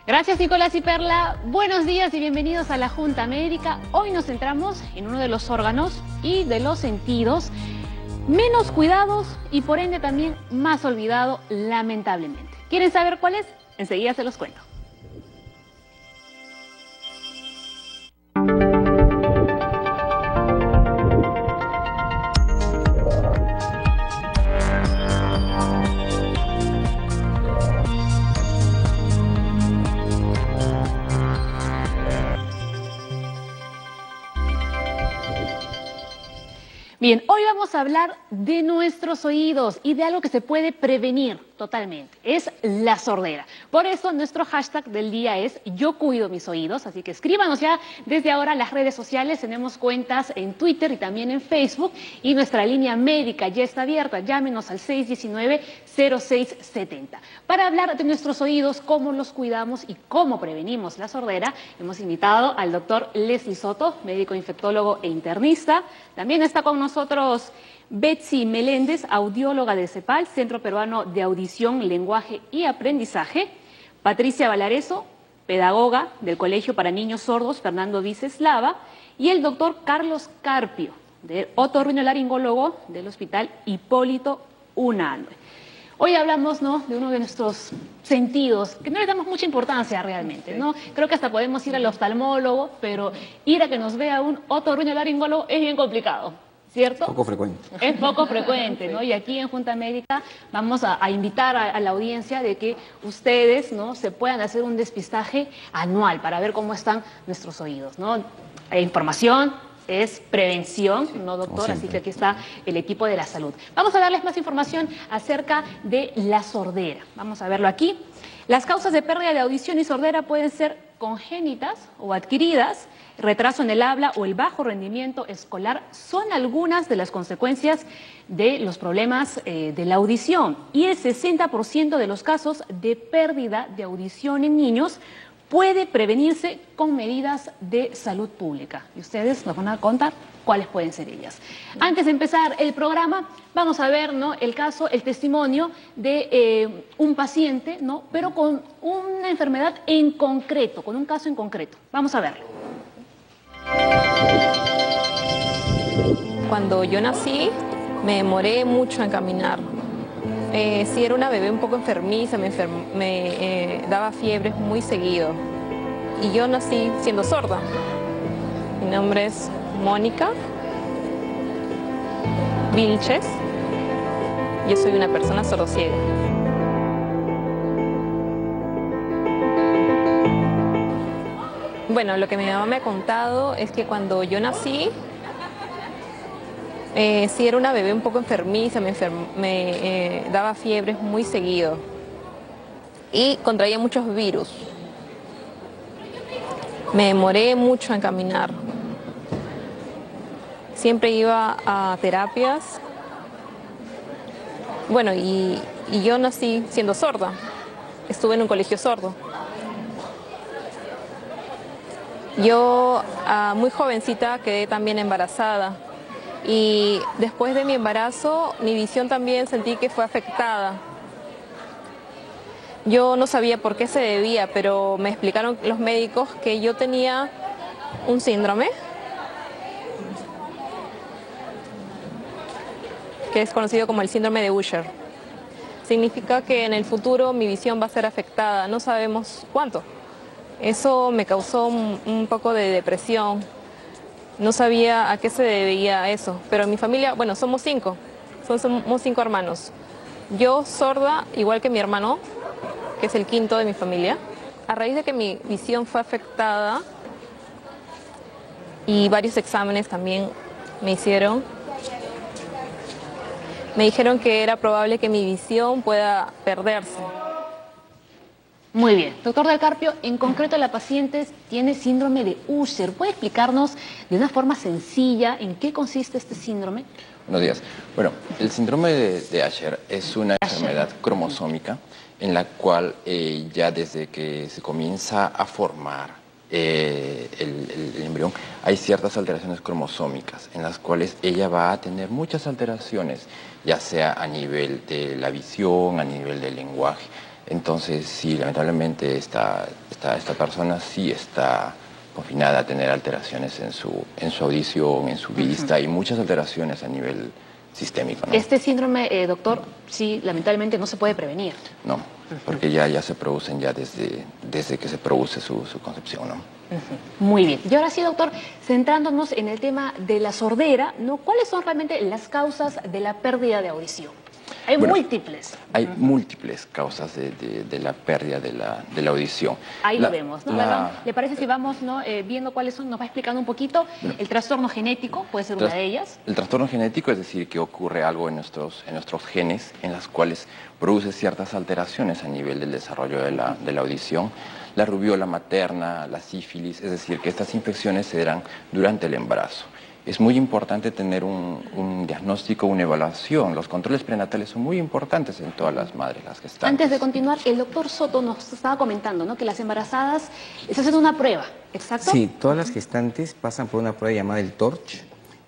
Gracias, Nicolás y Perla. Buenos días y bienvenidos a la Junta Médica. Hoy nos centramos en uno de los órganos y de los sentidos menos cuidados y por ende también más olvidado, lamentablemente. ¿Quieren saber cuál es? Enseguida se los cuento. Bien, hoy vamos a hablar de nuestros oídos y de algo que se puede prevenir totalmente, es la sordera. Por eso nuestro hashtag del día es Yo Cuido Mis Oídos, así que escríbanos ya desde ahora en las redes sociales, tenemos cuentas en Twitter y también en Facebook y nuestra línea médica ya está abierta, llámenos al 619-0670. Para hablar de nuestros oídos, cómo los cuidamos y cómo prevenimos la sordera, hemos invitado al doctor Leslie Soto, médico infectólogo e internista. También está con nosotros Betsy Meléndez, audióloga de CEPAL, Centro Peruano de Audición, Lenguaje y Aprendizaje. Patricia Valareso, pedagoga del Colegio para Niños Sordos Fernando Viceslava. Y el doctor Carlos Carpio, otorrinolaringólogo del Hospital Hipólito Unanue. Hoy hablamos, ¿no?, de uno de nuestros sentidos, que no le damos mucha importancia realmente, ¿no? Creo que hasta podemos ir al oftalmólogo, pero ir a que nos vea un otorrinolaringólogo es bien complicado, ¿cierto? Poco frecuente. Es poco frecuente, ¿no? Y aquí en Junta Médica vamos a invitar a la audiencia de que ustedes, ¿no?, se puedan hacer un despistaje anual para ver cómo están nuestros oídos, ¿no? Información es prevención, ¿no, doctor? Así que aquí está el equipo de la salud. Vamos a darles más información acerca de la sordera. Vamos a verlo aquí. Las causas de pérdida de audición y sordera pueden ser congénitas o adquiridas. Retraso en el habla o el bajo rendimiento escolar son algunas de las consecuencias de los problemas de la audición. Y el 60% de los casos de pérdida de audición en niños puede prevenirse con medidas de salud pública. Y ustedes nos van a contar cuáles pueden ser ellas. Antes de empezar el programa, vamos a ver, ¿no?, el caso, el testimonio de un paciente, ¿no?, pero con una enfermedad en concreto, con un caso en concreto. Vamos a verlo. Cuando yo nací, me demoré mucho en caminar. Sí, era una bebé un poco enfermiza, me daba fiebres muy seguido. Y yo nací siendo sorda. Mi nombre es Mónica Vilches. Yo soy una persona sordociega. Bueno, lo que mi mamá me ha contado es que cuando yo nací, sí, era una bebé un poco enfermiza, me daba fiebres muy seguido y contraía muchos virus. Me demoré mucho en caminar. Siempre iba a terapias. Bueno, y yo nací siendo sorda. Estuve en un colegio sordo. Yo, muy jovencita, quedé también embarazada. Y después de mi embarazo, mi visión también sentí que fue afectada. Yo no sabía por qué se debía, pero me explicaron los médicos que yo tenía un síndrome que es conocido como el síndrome de Usher. Significa que en el futuro mi visión va a ser afectada, no sabemos cuánto. Eso me causó un poco de depresión. No sabía a qué se debía eso, pero en mi familia, bueno, somos 5 hermanos. Yo sorda, igual que mi hermano, que es el quinto de mi familia. A raíz de que mi visión fue afectada y varios exámenes también me hicieron, me dijeron que era probable que mi visión pueda perderse. Muy bien. Doctor Del Carpio, en concreto la paciente tiene síndrome de Usher. ¿Puede explicarnos de una forma sencilla en qué consiste este síndrome? Buenos días. Bueno, el síndrome de Usher es una enfermedad cromosómica en la cual ya desde que se comienza a formar el embrión, hay ciertas alteraciones cromosómicas en las cuales ella va a tener muchas alteraciones, ya sea a nivel de la visión, a nivel del lenguaje. Entonces, sí, lamentablemente esta persona sí está confinada a tener alteraciones en su audición, en su vista y muchas alteraciones a nivel sistémico, ¿no? Este síndrome, doctor, sí, lamentablemente no se puede prevenir. No, porque ya se producen ya desde que se produce su concepción, ¿no? Muy bien. Y ahora sí, doctor, centrándonos en el tema de la sordera, ¿no? ¿Cuáles son realmente las causas de la pérdida de audición? Hay múltiples. Hay múltiples causas de la pérdida de la audición. Ahí lo vemos, ¿no? ¿Le parece si vamos viendo cuáles son? Nos va explicando un poquito. El trastorno genético puede ser una de ellas. El trastorno genético es decir que ocurre algo en nuestros genes en las cuales produce ciertas alteraciones a nivel del desarrollo de la audición. La rubiola materna, la sífilis, es decir que estas infecciones se darán durante el embarazo. Es muy importante tener un diagnóstico, una evaluación. Los controles prenatales son muy importantes en todas las madres, las gestantes. Antes de continuar, el doctor Soto nos estaba comentando, ¿no?, que las embarazadas se hacen una prueba, ¿exacto? Sí, todas las gestantes pasan por una prueba llamada el TORCH,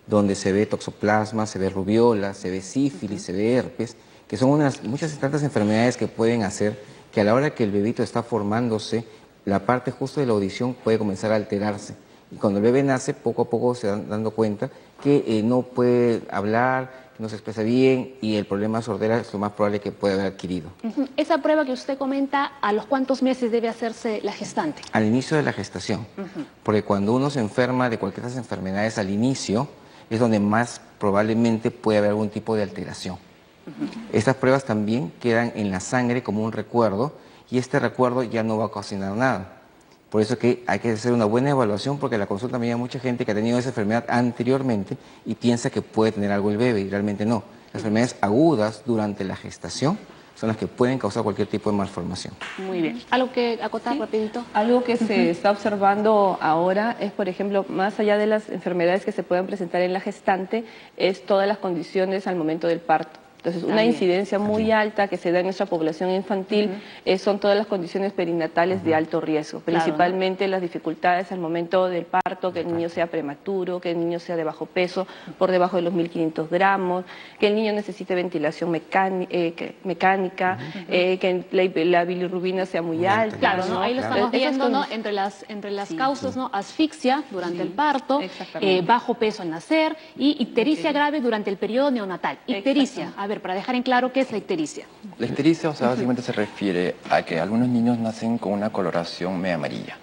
donde se ve toxoplasma, se ve rubiola, se ve sífilis, se ve herpes, que son muchas tantas enfermedades que pueden hacer que a la hora que el bebito está formándose, la parte justo de la audición puede comenzar a alterarse. Y cuando el bebé nace, poco a poco se dan dando cuenta que no puede hablar, que no se expresa bien y el problema de sordera es lo más probable que pueda haber adquirido. Esa prueba que usted comenta, ¿a los cuántos meses debe hacerse la gestante? Al inicio de la gestación, porque cuando uno se enferma de cualquiera de esas enfermedades al inicio, es donde más probablemente puede haber algún tipo de alteración. Estas pruebas también quedan en la sangre como un recuerdo y este recuerdo ya no va a ocasionar nada. Por eso que hay que hacer una buena evaluación porque la consulta me llega mucha gente que ha tenido esa enfermedad anteriormente y piensa que puede tener algo el bebé y realmente no. Las enfermedades agudas durante la gestación son las que pueden causar cualquier tipo de malformación. Muy bien. ¿Algo que acotar rapidito? Algo que se está observando ahora es, por ejemplo, más allá de las enfermedades que se puedan presentar en la gestante, es todas las condiciones al momento del parto. Entonces, una incidencia muy alta que se da en nuestra población infantil son todas las condiciones perinatales de alto riesgo, principalmente las dificultades al momento del parto, que el niño sea prematuro, que el niño sea de bajo peso, por debajo de los 1.500 gramos, que el niño necesite ventilación mecánica, que la bilirrubina sea muy alta. Claro, ¿no? Ahí lo estamos viendo, ¿no? Entre las causas, ¿no? Asfixia durante el parto, bajo peso al nacer y ictericia grave durante el periodo neonatal. Ictericia, a ver, para dejar en claro qué es la ictericia. La ictericia, o sea, básicamente se refiere a que algunos niños nacen con una coloración media amarilla.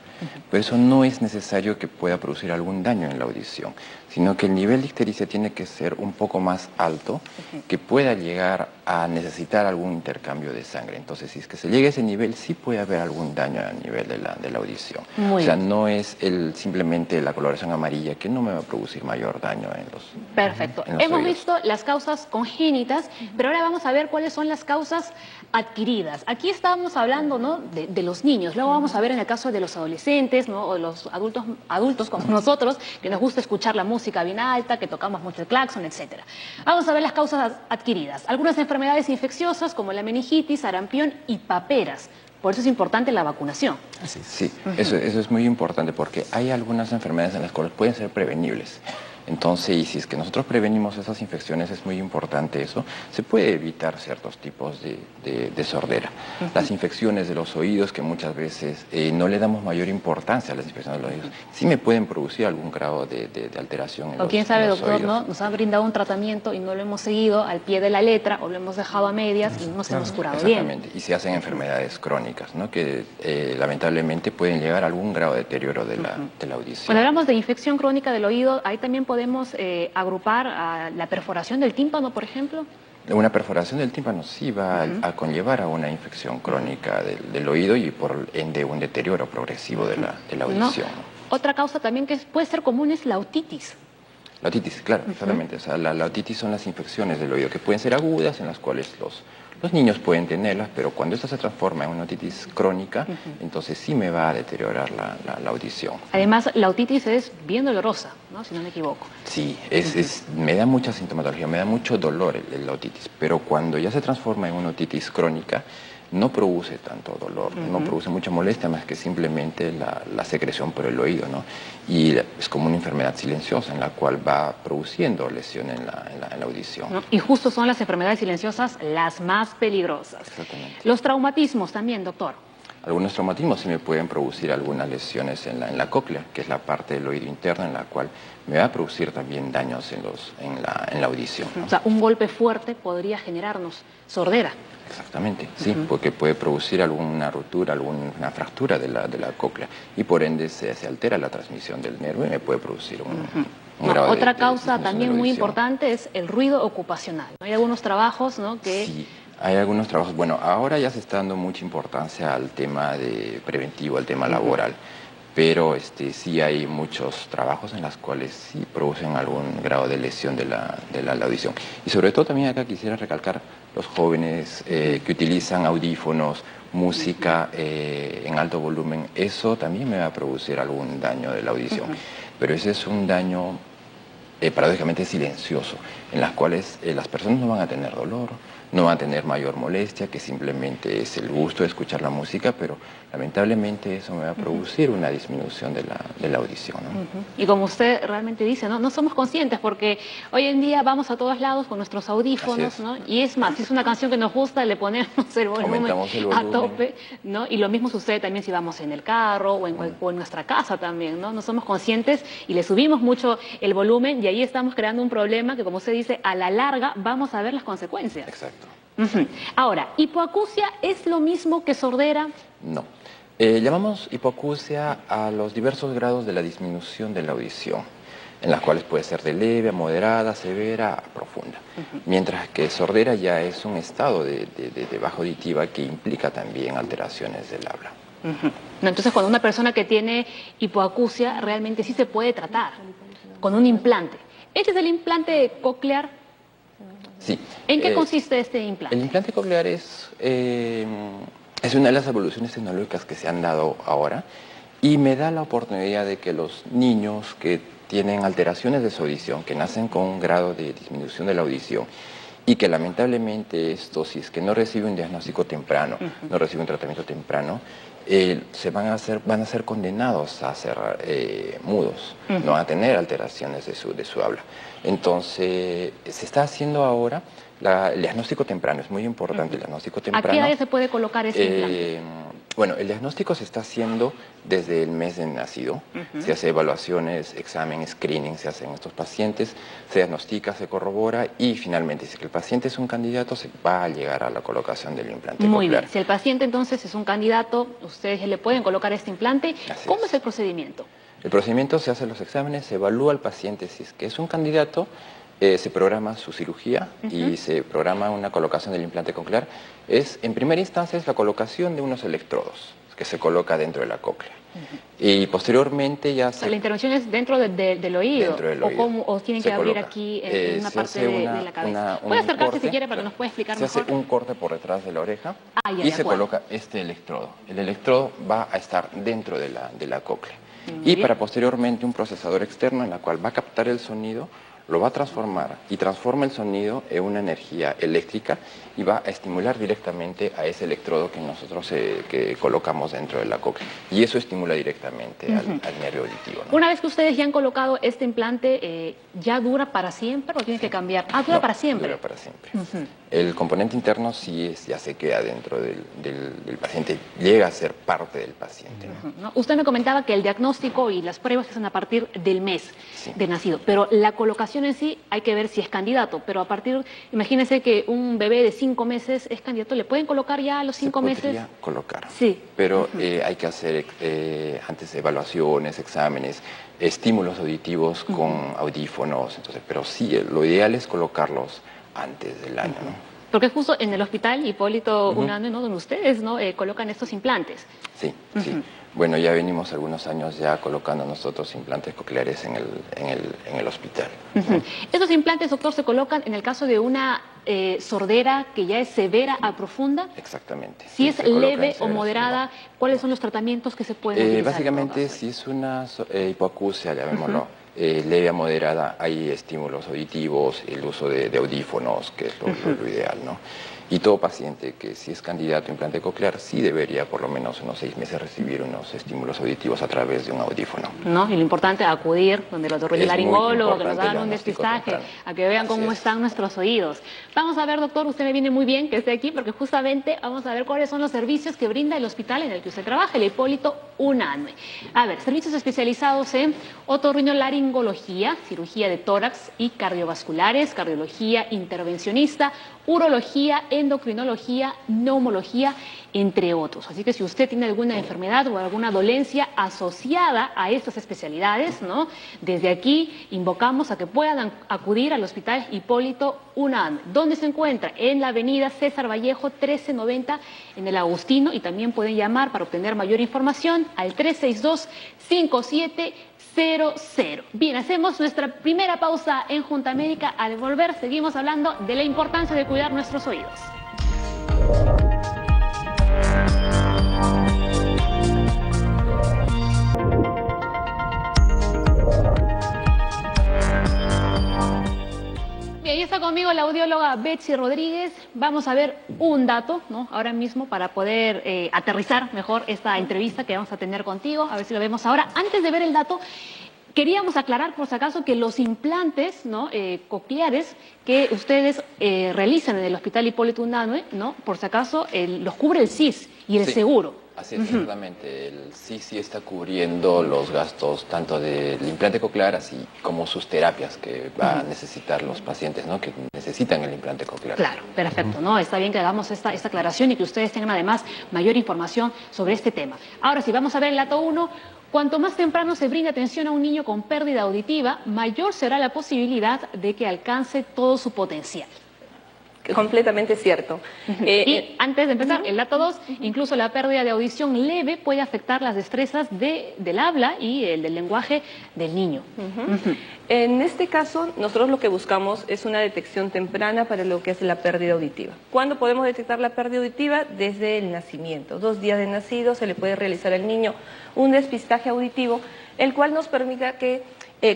Pero eso no es necesario que pueda producir algún daño en la audición, sino que el nivel de ictericia tiene que ser un poco más alto, que pueda llegar a necesitar algún intercambio de sangre. Entonces, si es que se llega a ese nivel, sí puede haber algún daño a nivel de la audición. O sea, no es simplemente la coloración amarilla que no me va a producir mayor daño en los Perfecto. en los Hemos oídos. visto las causas congénitas, pero ahora vamos a ver cuáles son las causas adquiridas. Aquí estábamos hablando, ¿no?, de los niños. Luego vamos a ver en el caso de los adolescentes, ¿no?, o de los adultos como nosotros, que nos gusta escuchar la música bien alta, que tocamos mucho el claxon, etcétera. Vamos a ver las causas adquiridas. Algunas enfermedades infecciosas como la meningitis, sarampión y paperas. Por eso es importante la vacunación. Sí, eso es muy importante porque hay algunas enfermedades en las cuales pueden ser prevenibles. Entonces, y si es que nosotros prevenimos esas infecciones, es muy importante eso, se puede evitar ciertos tipos de sordera. Las infecciones de los oídos, que muchas veces no le damos mayor importancia a las infecciones de los oídos, sí me pueden producir algún grado de alteración en O quién sabe, doctor, oídos. ¿no?, nos han brindado un tratamiento y no lo hemos seguido al pie de la letra o lo hemos dejado a medias y no nos hemos curado bien. Exactamente, y se hacen enfermedades crónicas, ¿no?, que lamentablemente pueden llegar a algún grado de deterioro de la audición. Cuando hablamos de infección crónica del oído, ahí también podemos agrupar a la perforación del tímpano, por ejemplo. Una perforación del tímpano sí va a conllevar a una infección crónica del oído y por ende un deterioro progresivo de la audición. ¿No? Otra causa también que puede ser común es la otitis. La otitis, claro, exactamente. O sea, la otitis son las infecciones del oído que pueden ser agudas, en las cuales los niños pueden tenerlas, pero cuando esta se transforma en una otitis crónica, entonces sí me va a deteriorar la audición. Además, la otitis es bien dolorosa, ¿no?, si no me equivoco. Sí, me da mucha sintomatología, me da mucho dolor la otitis, pero cuando ya se transforma en una otitis crónica, no produce tanto dolor, no produce mucha molestia más que simplemente la secreción por el oído, ¿no? Y es como una enfermedad silenciosa en la cual va produciendo lesión en la audición. ¿No? Y justo son las enfermedades silenciosas las más peligrosas. Exactamente. Los traumatismos también, doctor. Algunos traumatismos sí me pueden producir algunas lesiones en la cóclea, que es la parte del oído interno en la cual me va a producir también daños en la audición, ¿no? O sea, un golpe fuerte podría generarnos sordera. Exactamente, sí, porque puede producir alguna ruptura, alguna fractura de la cóclea y por ende se altera la transmisión del nervio y me puede producir un grado de Otra causa disminución de también la muy audición. importante es el ruido ocupacional. Hay algunos trabajos, ¿no?, que... Sí, hay algunos trabajos. Bueno, ahora ya se está dando mucha importancia al tema de preventivo, al tema laboral, pero sí hay muchos trabajos en los cuales sí producen algún grado de lesión de la audición. Y sobre todo también acá quisiera recalcar los jóvenes que utilizan audífonos, música en alto volumen, eso también me va a producir algún daño de la audición, pero ese es un daño paradójicamente silencioso, en las cuales las personas no van a tener dolor, no van a tener mayor molestia, que simplemente es el gusto de escuchar la música, pero lamentablemente eso me va a producir una disminución de la audición, ¿no? Y como usted realmente dice, no somos conscientes porque hoy en día vamos a todos lados con nuestros audífonos, ¿no? Y es más, si es una canción que nos gusta, le ponemos el volumen a tope, ¿no? Y lo mismo sucede también si vamos en el carro o en nuestra casa también, ¿no? No somos conscientes y le subimos mucho el volumen y ahí estamos creando un problema que, como usted dice, a la larga vamos a ver las consecuencias. Exacto. Ahora, ¿hipoacusia es lo mismo que sordera? No. Llamamos hipoacusia a los diversos grados de la disminución de la audición, en las cuales puede ser de leve, a moderada, severa, a profunda. Mientras que sordera ya es un estado de baja auditiva que implica también alteraciones del habla. No, entonces, cuando una persona que tiene hipoacusia realmente sí se puede tratar con un implante. ¿Este es el implante coclear? Sí. ¿En qué consiste este implante? El implante coclear es una de las evoluciones tecnológicas que se han dado ahora y me da la oportunidad de que los niños que tienen alteraciones de su audición, que nacen con un grado de disminución de la audición y que lamentablemente esto, si es que no recibe un diagnóstico temprano, no recibe un tratamiento temprano, van a ser condenados a ser mudos, no van a tener alteraciones de su habla. Entonces, se está haciendo ahora el diagnóstico temprano, es muy importante el diagnóstico temprano. ¿A qué edad se puede colocar ese implante? Bueno, el diagnóstico se está haciendo desde el mes de nacido. Se hace evaluaciones, examen, screening, se hacen estos pacientes, se diagnostica, se corrobora y finalmente, si el paciente es un candidato, se va a llegar a la colocación del implante Muy coclear. bien, si el paciente entonces es un candidato, ustedes ya le pueden colocar este implante. ¿Cómo es el procedimiento? El procedimiento se hace los exámenes, se evalúa al paciente si es que es un candidato, se programa su cirugía y se programa una colocación del implante coclear. En primera instancia es la colocación de unos electrodos que se coloca dentro de la cóclea. Y posteriormente ya se... La intervención es dentro del oído. Dentro del oído. ¿O tienen que abrir aquí en una parte de la cabeza? Puede acercarse si quiere para que nos pueda explicar mejor. Se hace un corte por detrás de la oreja ya, y se coloca este electrodo. El electrodo va a estar dentro de la cóclea. Y para posteriormente un procesador externo en la cual va a captar el sonido, lo va a transformar y transforma el sonido en una energía eléctrica y va a estimular directamente a ese electrodo que nosotros que colocamos dentro de la cóclea. Y eso estimula directamente al nervio auditivo, ¿no? Una vez que ustedes ya han colocado este implante, ¿ya dura para siempre o tiene que cambiar? Dura para siempre. Dura para siempre. El componente interno sí ya se queda dentro del paciente, llega a ser parte del paciente, ¿no? Usted me comentaba que el diagnóstico y las pruebas se hacen a partir del mes de nacido, pero la colocación en sí hay que ver si es candidato, pero a partir, imagínense que un bebé de 5 meses es candidato, ¿le pueden colocar ya a los 5 meses? Se podría colocar, sí, pero hay que hacer antes evaluaciones, exámenes, estímulos auditivos con audífonos, entonces, pero sí, lo ideal es colocarlos antes del año, ¿no? Porque es justo en el hospital Hipólito Unanue, ¿no?, donde ustedes colocan estos implantes. Sí, sí. Bueno, ya venimos algunos años ya colocando nosotros implantes cocleares en el hospital. ¿Estos implantes, doctor, se colocan en el caso de una sordera que ya es severa a profunda? Exactamente. Si es leve o moderada, ¿cuáles son los tratamientos que se pueden utilizar? Básicamente, si es una hipoacusia, llamémoslo, leve a moderada, hay estímulos auditivos, el uso de audífonos, que es lo ideal, ¿no? Y todo paciente que si es candidato a implante coclear, sí debería por lo menos unos 6 meses recibir unos estímulos auditivos a través de un audífono. ¿No? Y lo importante es acudir donde el otorrinolaringólogo, que nos hagan un despistaje, temprano. a que vean cómo están nuestros oídos. Vamos a ver, doctor, usted me viene muy bien que esté aquí, porque justamente vamos a ver cuáles son los servicios que brinda el hospital en el que usted trabaja, el Hipólito Unanue. A ver, servicios especializados en otorrinolaringología, cirugía de tórax y cardiovasculares, cardiología intervencionista, urología, endocrinología, neumología, entre otros. Así que si usted tiene alguna enfermedad o alguna dolencia asociada a estas especialidades, ¿no? Desde aquí invocamos a que puedan acudir al Hospital Hipólito Unanue. ¿Dónde se encuentra? En la avenida César Vallejo 1390 en el Agustino, y también pueden llamar para obtener mayor información al 362-5700. Bien, hacemos nuestra primera pausa en Junta Médica. Al volver seguimos hablando de la importancia de cuidar nuestros oídos. Bien, ahí está conmigo la audióloga Betsy Rodríguez. Vamos a ver un dato, ¿no? Ahora mismo para poder aterrizar mejor esta entrevista que vamos a tener contigo. A ver si lo vemos ahora. Antes de ver el dato, queríamos aclarar por si acaso que los implantes, ¿no? Cocleares que ustedes realizan en el Hospital Hipólito Unanue, ¿no? Por si acaso los cubre el SIS y el seguro. Así es, exactamente. El sí está cubriendo los gastos tanto del implante coclear así como sus terapias que va a necesitar los pacientes, ¿no? Que necesitan el implante coclear. Claro, perfecto, ¿no? Está bien que hagamos esta aclaración y que ustedes tengan además mayor información sobre este tema. Ahora sí, vamos a ver el dato 1. Cuanto más temprano se brinda atención a un niño con pérdida auditiva, mayor será la posibilidad de que alcance todo su potencial. Completamente cierto. Y antes de empezar, el dato 2, incluso la pérdida de audición leve puede afectar las destrezas del habla y el del lenguaje del niño. En este caso, nosotros lo que buscamos es una detección temprana para lo que es la pérdida auditiva. ¿Cuándo podemos detectar la pérdida auditiva? Desde el nacimiento. 2 días de nacido se le puede realizar al niño un despistaje auditivo, el cual nos permita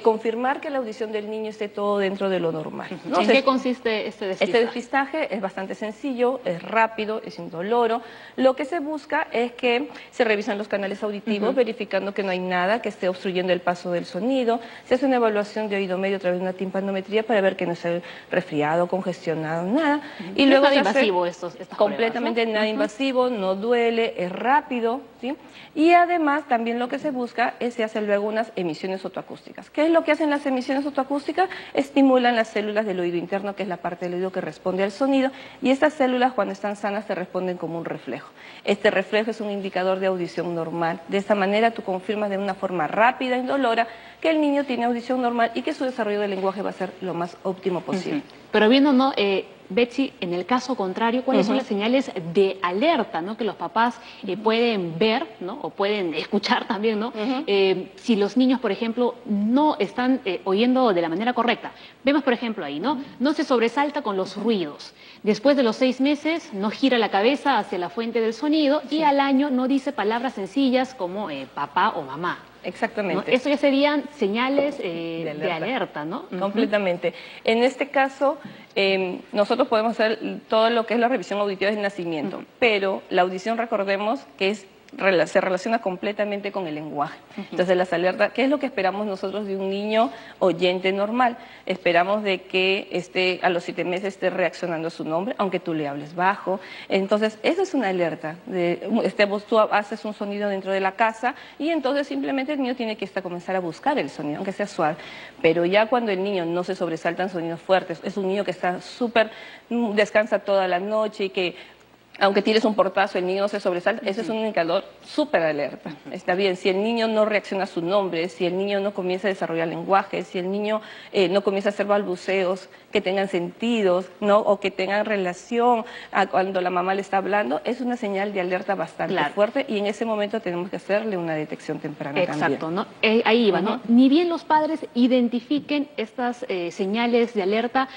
confirmar que la audición del niño esté todo dentro de lo normal, ¿no? ¿En qué consiste este despistaje? Este despistaje es bastante sencillo, es rápido, es indoloro. Lo que se busca es que se revisan los canales auditivos, verificando que no hay nada que esté obstruyendo el paso del sonido. Se hace una evaluación de oído medio a través de una timpanometría para ver que no esté resfriado, congestionado, nada. Y luego es nada invasivo estas completamente pruebas, ¿no? nada invasivo, no duele, es rápido, ¿sí? Y además también lo que se busca es se hacen luego unas emisiones otoacústicas. ¿Qué es lo que hacen las emisiones otoacústicas? Estimulan las células del oído interno, que es la parte del oído que responde al sonido, y estas células cuando están sanas te responden como un reflejo. Este reflejo es un indicador de audición normal. De esta manera tú confirmas de una forma rápida e indolora que el niño tiene audición normal y que su desarrollo del lenguaje va a ser lo más óptimo posible. Pero viendo, ¿no? Betsy, en el caso contrario, ¿cuáles son las señales de alerta, ¿no? Que los papás pueden ver, ¿no? O pueden escuchar también, ¿no? Si los niños, por ejemplo, no están oyendo de la manera correcta. Vemos, por ejemplo, ahí, ¿no? No se sobresalta con los ruidos. Después de los 6 meses, no gira la cabeza hacia la fuente del sonido y al año no dice palabras sencillas como papá o mamá. Exactamente. ¿No? Eso ya serían señales de alerta, ¿no? Completamente. En este caso, nosotros podemos hacer todo lo que es la revisión auditiva del nacimiento, pero la audición, recordemos que se relaciona completamente con el lenguaje. Entonces las alertas, ¿qué es lo que esperamos nosotros de un niño oyente normal? Esperamos de que a los 7 meses esté reaccionando a su nombre, aunque tú le hables bajo. Entonces esa es una alerta. Tú haces un sonido dentro de la casa y entonces simplemente el niño tiene que comenzar a buscar el sonido, aunque sea suave. Pero ya cuando el niño no se sobresaltan sonidos fuertes, es un niño que está descansa toda la noche y que aunque tires un portazo, el niño no se sobresalta, ese es un indicador súper alerta. Está bien, si el niño no reacciona a su nombre, si el niño no comienza a desarrollar lenguaje, si el niño no comienza a hacer balbuceos que tengan sentidos, ¿no? O que tengan relación a cuando la mamá le está hablando, es una señal de alerta bastante fuerte y en ese momento tenemos que hacerle una detección temprana. Exacto, ¿no? Ahí iba, ¿no? Ni bien los padres identifiquen estas señales de alerta,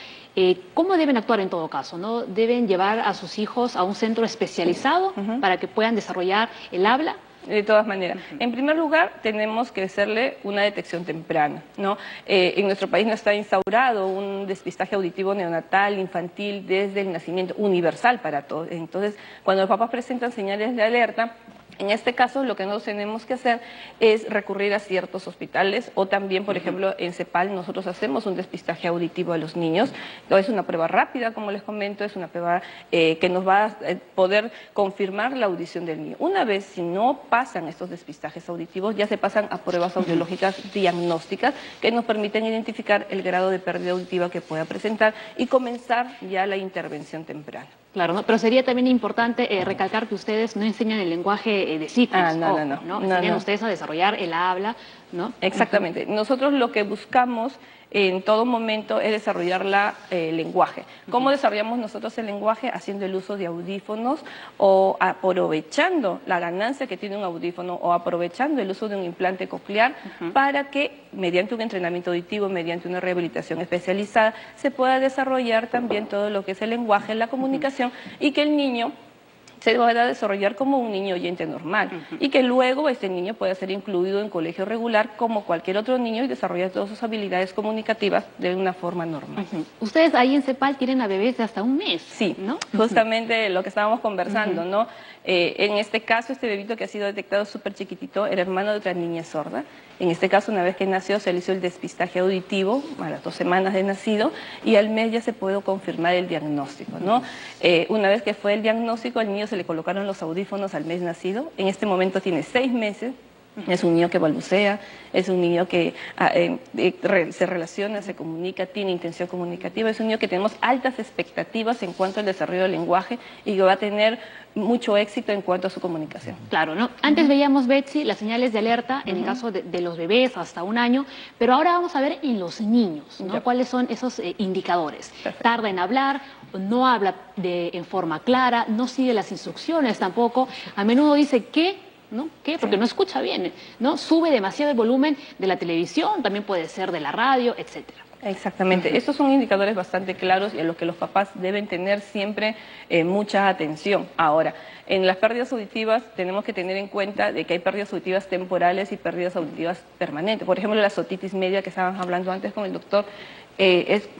¿cómo deben actuar en todo caso, no? ¿Deben llevar a sus hijos a un centro especializado para que puedan desarrollar el habla? De todas maneras. En primer lugar, tenemos que hacerle una detección temprana, ¿no? En nuestro país no está instaurado un despistaje auditivo neonatal, infantil, desde el nacimiento, universal para todos. Entonces, cuando los papás presentan señales de alerta, en este caso, lo que nosotros tenemos que hacer es recurrir a ciertos hospitales o también, por ejemplo, en CEPAL nosotros hacemos un despistaje auditivo a los niños. Es una prueba rápida, como les comento, es una prueba que nos va a poder confirmar la audición del niño. Una vez, si no pasan estos despistajes auditivos, ya se pasan a pruebas audiológicas diagnósticas que nos permiten identificar el grado de pérdida auditiva que pueda presentar y comenzar ya la intervención temprana. Claro, ¿no? Pero sería también importante recalcar que ustedes no enseñan el lenguaje de signos. ¿no? Enseñan ustedes a desarrollar el habla, ¿no? Exactamente. Nosotros lo que buscamos en todo momento es desarrollar el lenguaje. ¿Cómo desarrollamos nosotros el lenguaje? Haciendo el uso de audífonos o aprovechando la ganancia que tiene un audífono o aprovechando el uso de un implante coclear para que mediante un entrenamiento auditivo, mediante una rehabilitación especializada, se pueda desarrollar también todo lo que es el lenguaje, la comunicación y que el niño se va a desarrollar como un niño oyente normal y que luego este niño pueda ser incluido en colegio regular como cualquier otro niño y desarrollar todas sus habilidades comunicativas de una forma normal. Ustedes ahí en CEPAL tienen a bebés de hasta un mes. Sí, ¿no? Justamente lo que estábamos conversando, ¿no? En este caso, este bebito que ha sido detectado súper chiquitito era hermano de otra niña sorda. En este caso, una vez que nació, se le hizo el despistaje auditivo a las 2 semanas de nacido y al mes ya se pudo confirmar el diagnóstico, ¿no? Una vez que fue el diagnóstico, al niño se le colocaron los audífonos al mes nacido. En este momento tiene 6 meses. Es un niño que balbucea, es un niño que se relaciona, se comunica, tiene intención comunicativa, es un niño que tenemos altas expectativas en cuanto al desarrollo del lenguaje y que va a tener mucho éxito en cuanto a su comunicación. Claro, ¿no? Antes veíamos, Betsy, las señales de alerta en el caso de los bebés hasta 1 año, pero ahora vamos a ver en los niños, ¿no? ¿Cuáles son esos indicadores? Perfecto. Tarda en hablar, no habla en forma clara, no sigue las instrucciones tampoco, a menudo dice ¿qué? ¿No? ¿Qué? Porque no escucha bien, ¿no? Sube demasiado el volumen de la televisión, también puede ser de la radio, etcétera. Exactamente. Estos son indicadores bastante claros y a los que los papás deben tener siempre mucha atención. Ahora, en las pérdidas auditivas tenemos que tener en cuenta de que hay pérdidas auditivas temporales y pérdidas auditivas permanentes. Por ejemplo, la otitis media que estábamos hablando antes con el doctor,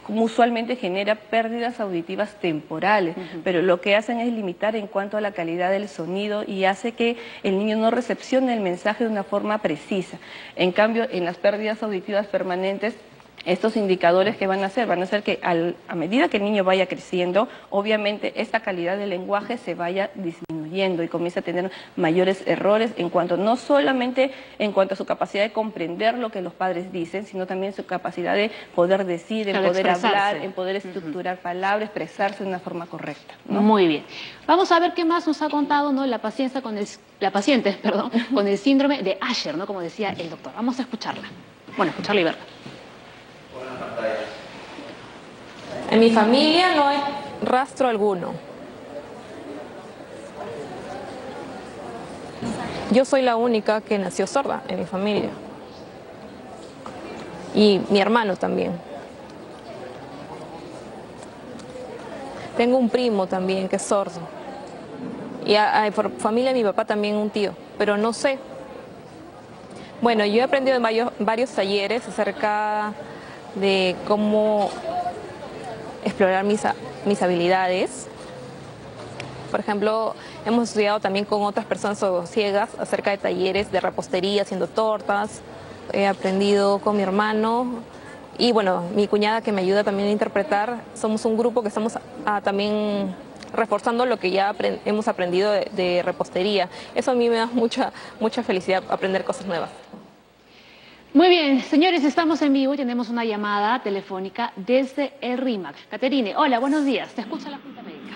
usualmente genera pérdidas auditivas temporales, pero lo que hacen es limitar en cuanto a la calidad del sonido y hace que el niño no recepcione el mensaje de una forma precisa. En cambio, en las pérdidas auditivas permanentes, estos indicadores que van a hacer que a medida que el niño vaya creciendo, obviamente esta calidad del lenguaje se vaya disminuyendo y comienza a tener mayores errores en cuanto, no solamente en cuanto a su capacidad de comprender lo que los padres dicen, sino también su capacidad de poder decir, en poder hablar, en poder estructurar palabras, expresarse de una forma correcta, ¿no? Muy bien. Vamos a ver qué más nos ha contado, ¿no? la paciente con el síndrome de Usher, ¿no? Como decía el doctor. Vamos a escucharla. Bueno, escucharla y verla. En mi familia no hay rastro alguno. Yo soy la única que nació sorda en mi familia. Y mi hermano también. Tengo un primo también que es sordo. Y por familia de mi papá también un tío, pero no sé. Bueno, yo he aprendido en varios talleres acerca de cómo explorar mis habilidades. Por ejemplo, hemos estudiado también con otras personas ciegas acerca de talleres de repostería, haciendo tortas. He aprendido con mi hermano y bueno, mi cuñada que me ayuda también a interpretar. Somos un grupo que estamos también reforzando lo que ya hemos aprendido de repostería. Eso a mí me da mucha felicidad, aprender cosas nuevas. Muy bien, señores, estamos en vivo y tenemos una llamada telefónica desde el RIMAC. Caterine, hola, buenos días, te escucha la Junta Médica.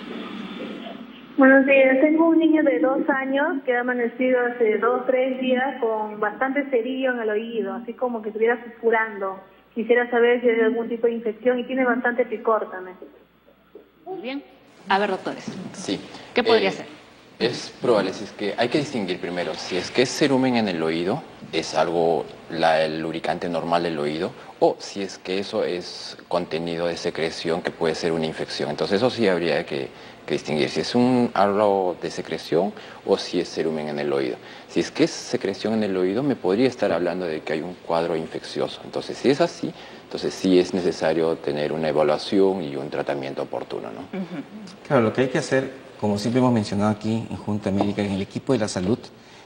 Buenos días, tengo un niño de 2 años que ha amanecido hace 2, 3 días con bastante cerillo en el oído, así como que estuviera susurrando. Quisiera saber si hay algún tipo de infección y tiene bastante picor también. Muy bien. A ver, doctores. Sí. ¿Qué podría ser? Es probable, si es que hay que distinguir primero, si es que es cerumen en el oído, es algo, el lubricante normal del oído, o si es que eso es contenido de secreción que puede ser una infección. Entonces eso sí habría que distinguir si es algo de secreción o si es cerumen en el oído. Si es que es secreción en el oído, me podría estar hablando de que hay un cuadro infeccioso. Entonces si es así, entonces sí es necesario tener una evaluación y un tratamiento oportuno, ¿no? Claro, lo que hay que hacer, como siempre hemos mencionado aquí en Junta Médica, en el equipo de la salud,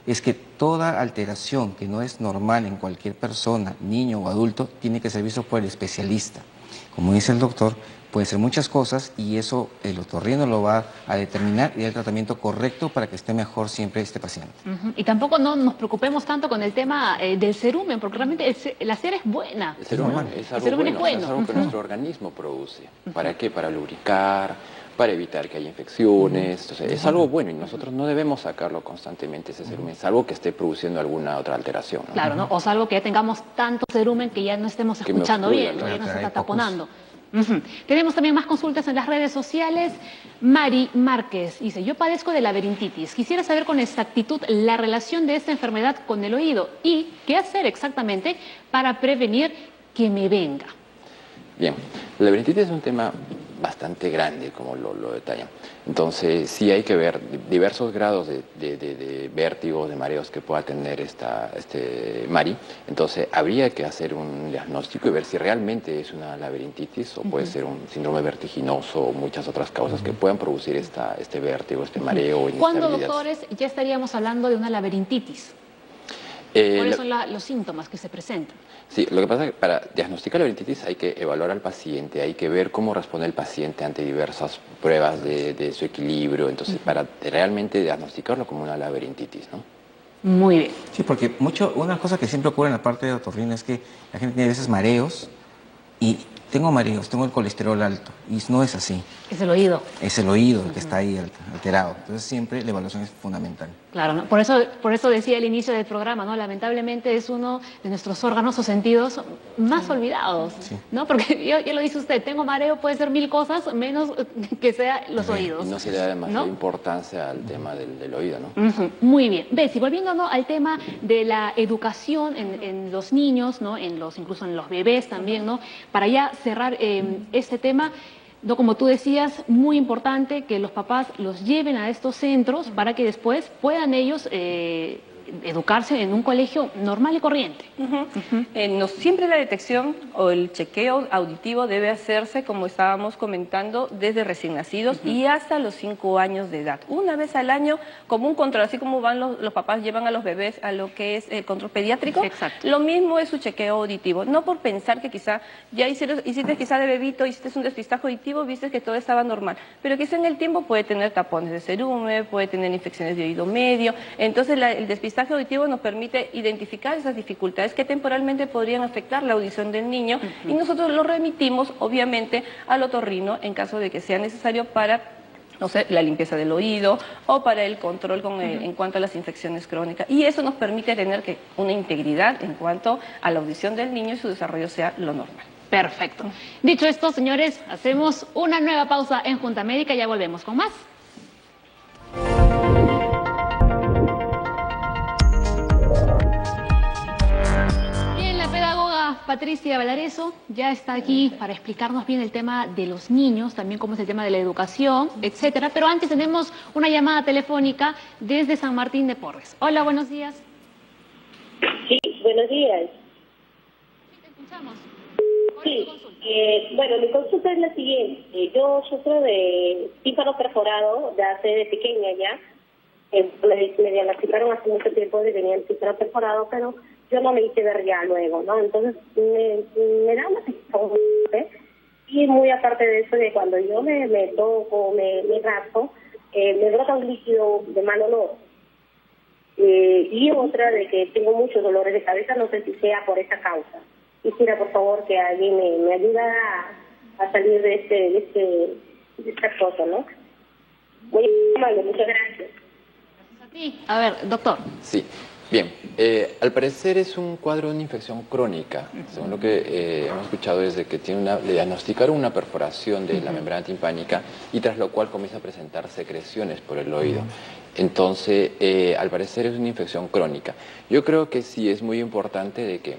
es que toda alteración que no es normal en cualquier persona, niño o adulto, tiene que ser visto por el especialista. Como dice el doctor, puede ser muchas cosas y eso el otorrino lo va a determinar y dar el tratamiento correcto para que esté mejor siempre este paciente. Y tampoco no nos preocupemos tanto con el tema del cerumen, porque realmente la cera es buena. El cerumen es algo bueno, es algo que nuestro organismo produce. ¿Para qué? Para lubricar, para evitar que haya infecciones. Entonces, es algo bueno y nosotros no debemos sacarlo constantemente, ese cerumen, salvo que esté produciendo alguna otra alteración, ¿no? Claro, ¿no? O salvo que ya tengamos tanto cerumen que ya no estemos escuchando bien, que ya nos está taponando. Tenemos también más consultas en las redes sociales. Mari Márquez dice, yo padezco de laberintitis. Quisiera saber con exactitud la relación de esta enfermedad con el oído y qué hacer exactamente para prevenir que me venga. Bien, la laberintitis es un tema bastante grande, como lo detallan. Entonces, sí hay que ver diversos grados de vértigos, de mareos que pueda tener Mari. Entonces, habría que hacer un diagnóstico y ver si realmente es una laberintitis o puede ser un síndrome vertiginoso o muchas otras causas que puedan producir este vértigo, este mareo. ¿Cuándo, doctores, ya estaríamos hablando de una laberintitis? ¿Cuáles son los síntomas que se presentan? Sí, lo que pasa es que para diagnosticar la laberintitis hay que evaluar al paciente, hay que ver cómo responde el paciente ante diversas pruebas de su equilibrio, entonces para realmente diagnosticarlo como una laberintitis, ¿no? Muy bien. Sí, porque una cosa que siempre ocurre en la parte de otorrino es que la gente tiene a veces mareos y tengo mareos, tengo el colesterol alto y no es así. Es el oído. Es el oído el que está ahí alterado. Entonces siempre la evaluación es fundamental. Claro, ¿no? Por eso decía al inicio del programa, ¿no? Lamentablemente es uno de nuestros órganos o sentidos más olvidados, ¿no? Porque ya lo dice usted, tengo mareo, puede ser 1000 cosas, menos que sea los oídos. Y no se le da demasiada importancia al tema del oído, ¿no? Muy bien. Betsy, volviendo al tema de la educación en los niños, ¿no? Incluso en los bebés también, ¿no? Para ya cerrar este tema, no, como tú decías, muy importante que los papás los lleven a estos centros para que después puedan ellos educarse en un colegio normal y corriente. Siempre la detección o el chequeo auditivo debe hacerse, como estábamos comentando, desde recién nacidos y hasta los 5 años de edad. Una vez al año, como un control, así como van los papás llevan a los bebés a lo que es el control pediátrico, lo mismo es su chequeo auditivo. No por pensar que quizá ya hiciste quizá de bebito, hiciste un despistaje auditivo, viste que todo estaba normal, pero quizá en el tiempo puede tener tapones de cerumen, puede tener infecciones de oído medio, entonces el despistaje auditivo nos permite identificar esas dificultades que temporalmente podrían afectar la audición del niño y nosotros lo remitimos obviamente al otorrino en caso de que sea necesario para, no sé, la limpieza del oído o para el control en cuanto a las infecciones crónicas. Y eso nos permite tener una integridad en cuanto a la audición del niño y su desarrollo sea lo normal. Perfecto. Dicho esto, señores, hacemos una nueva pausa en Junta Médica y ya volvemos con más. Patricia Valareso ya está aquí para explicarnos bien el tema de los niños, también cómo es el tema de la educación, etcétera. Pero antes tenemos una llamada telefónica desde San Martín de Porres. Hola, buenos días. Sí, buenos días. Sí, te escuchamos. Sí, bueno, mi consulta es la siguiente. Yo sufro de tímpano perforado de pequeña ya. Me diagnosticaron hace mucho tiempo de que tenía el tímpano perforado, pero yo no me hice ver ya luego, ¿no? Entonces me da una sensación, y muy aparte de eso, de cuando yo me toco, me raspo, me brota un líquido de mal olor. Y otra de que tengo muchos dolores de cabeza, no sé si sea por esa causa. Quisiera, por favor, que alguien me ayude a salir de esta cosa, ¿no? Muy amable, muchas gracias. Gracias a ti. A ver, doctor. Sí. Bien, al parecer es un cuadro de una infección crónica. Según lo que hemos escuchado es de que le diagnosticaron una perforación de la membrana timpánica y tras lo cual comienza a presentar secreciones por el oído. Entonces, al parecer es una infección crónica. Yo creo que sí es muy importante de que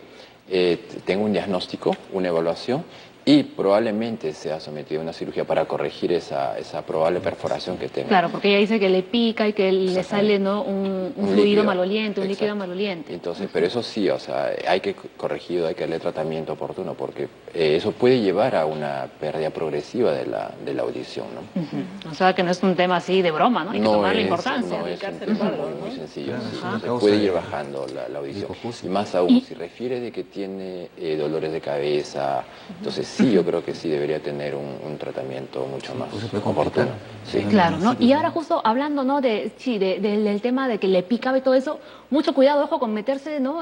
tenga un diagnóstico, una evaluación, y probablemente sea sometido a una cirugía para corregir esa probable perforación que tenga. Claro, porque ella dice que le pica y que le sale, ¿no?, un fluido maloliente, un líquido maloliente. Entonces, pero eso sí, o sea, hay que corregirlo, hay que darle tratamiento oportuno, porque eso puede llevar a una pérdida progresiva de la audición, ¿no? O sea, que no es un tema así de broma, ¿no? Hay que tomarle importancia. No es un tema muy sencillo. Claro, se puede ir bajando la audición. Y más aún, si refiere de que tiene dolores de cabeza, entonces sí, yo creo que sí debería tener un tratamiento mucho más oportuno. Sí. Claro, ¿no? Y ahora justo hablando, ¿no?, del tema de que le picaba y todo eso, mucho cuidado, ojo, con meterse, ¿no?,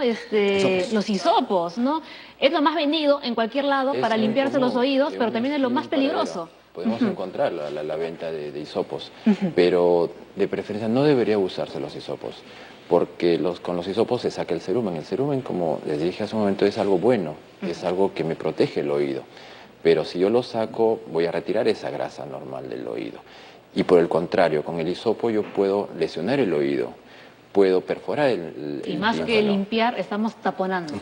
los hisopos, ¿no? Es lo más vendido en cualquier lado para limpiarse los oídos, pero también es lo más peligroso. Podemos encontrar la venta de hisopos, pero de preferencia no debería usarse los hisopos, porque con los hisopos se saca el cerumen. El cerumen, como les dije hace un momento, es algo bueno, es algo que me protege el oído. Pero si yo lo saco, voy a retirar esa grasa normal del oído. Y por el contrario, con el hisopo yo puedo lesionar el oído, puedo perforar el Y más que limpiar, estamos taponando.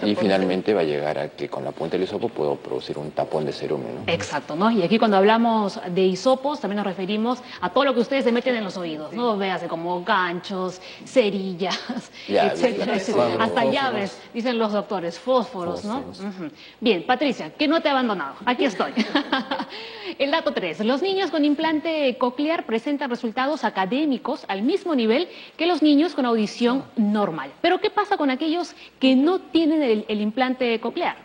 Y finalmente va a llegar a que con la punta del hisopo puedo producir un tapón de cerumen, ¿no? Exacto, ¿no? Y aquí cuando hablamos de hisopos también nos referimos a todo lo que ustedes se meten en los oídos, ¿no? Véase como ganchos, cerillas, etcétera, etcétera. Hasta llaves, dicen los doctores, fósforos, ¿no? Bien, Patricia, que no te he abandonado, aquí estoy. El dato 3, los niños con implante coclear presentan resultados académicos al mismo nivel que los niños con audición normal. Pero ¿qué pasa con aquellos que no tienen el implante coclear?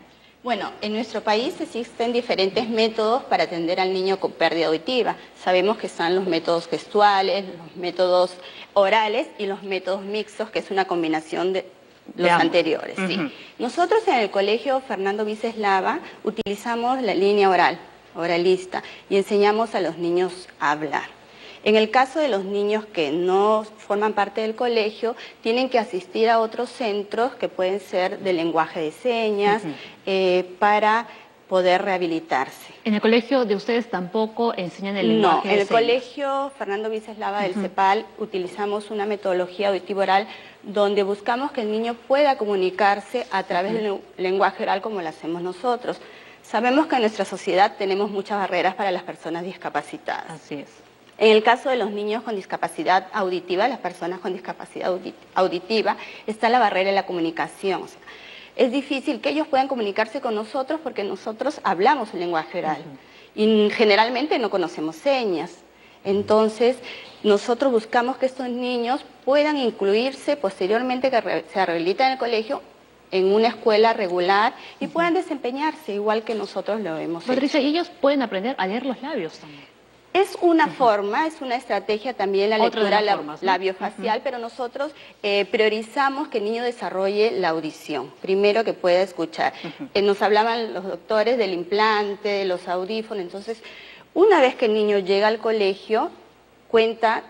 Bueno, en nuestro país existen diferentes métodos para atender al niño con pérdida auditiva. Sabemos que están los métodos gestuales, los métodos orales y los métodos mixtos, que es una combinación de los anteriores. Sí. Nosotros en el colegio Fernando Viceslava utilizamos la línea oralista, y enseñamos a los niños a hablar. En el caso de los niños que no forman parte del colegio, tienen que asistir a otros centros que pueden ser de lenguaje de señas para poder rehabilitarse. ¿En el colegio de ustedes tampoco enseñan el lenguaje de señas? No, en el colegio Fernando Viceslava del CEPAL utilizamos una metodología auditivo-oral donde buscamos que el niño pueda comunicarse a través del lenguaje oral como lo hacemos nosotros. Sabemos que en nuestra sociedad tenemos muchas barreras para las personas discapacitadas. Así es. En el caso de los niños con discapacidad auditiva, las personas con discapacidad auditiva, está la barrera de la comunicación. O sea, es difícil que ellos puedan comunicarse con nosotros porque nosotros hablamos el lenguaje oral y generalmente no conocemos señas. Entonces, nosotros buscamos que estos niños puedan incluirse posteriormente, que se rehabiliten en el colegio, en una escuela regular y puedan desempeñarse igual que nosotros lo hemos hecho. Patricia, ¿y ellos pueden aprender a leer los labios también? Es una forma, es una estrategia también la lectura labiofacial, pero nosotros priorizamos que el niño desarrolle la audición, primero que pueda escuchar. Nos hablaban los doctores del implante, de los audífonos, entonces una vez que el niño llega al colegio,